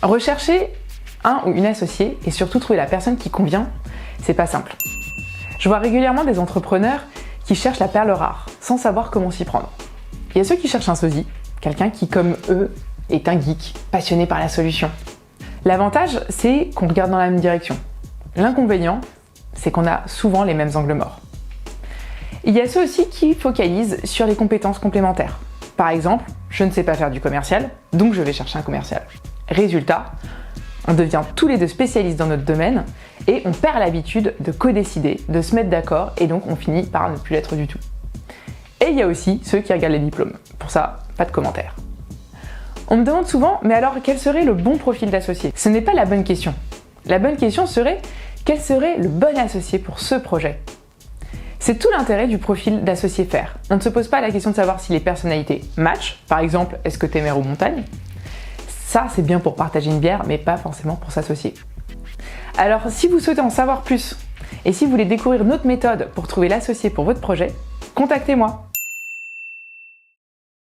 Rechercher un ou une associée et surtout trouver la personne qui convient, c'est pas simple. Je vois régulièrement des entrepreneurs qui cherchent la perle rare, sans savoir comment s'y prendre. Il y a ceux qui cherchent un sosie, quelqu'un qui, comme eux, est un geek, passionné par la solution. L'avantage, c'est qu'on regarde dans la même direction. L'inconvénient, c'est qu'on a souvent les mêmes angles morts. Il y a ceux aussi qui focalisent sur les compétences complémentaires. Par exemple, je ne sais pas faire du commercial, donc je vais chercher un commercial. Résultat, on devient tous les deux spécialistes dans notre domaine et on perd l'habitude de co-décider, de se mettre d'accord et donc on finit par ne plus l'être du tout. Et il y a aussi ceux qui regardent les diplômes. Pour ça, pas de commentaires. On me demande souvent, mais alors quel serait le bon profil d'associé? Ce n'est pas la bonne question. La bonne question serait, quel serait le bon associé pour ce projet? C'est tout l'intérêt du profil d'associé faire. On ne se pose pas la question de savoir si les personnalités matchent. Par exemple, est-ce que t'es mer ou montagne? Ça, c'est bien pour partager une bière, mais pas forcément pour s'associer. Alors, si vous souhaitez en savoir plus, et si vous voulez découvrir notre méthode pour trouver l'associé pour votre projet, contactez-moi.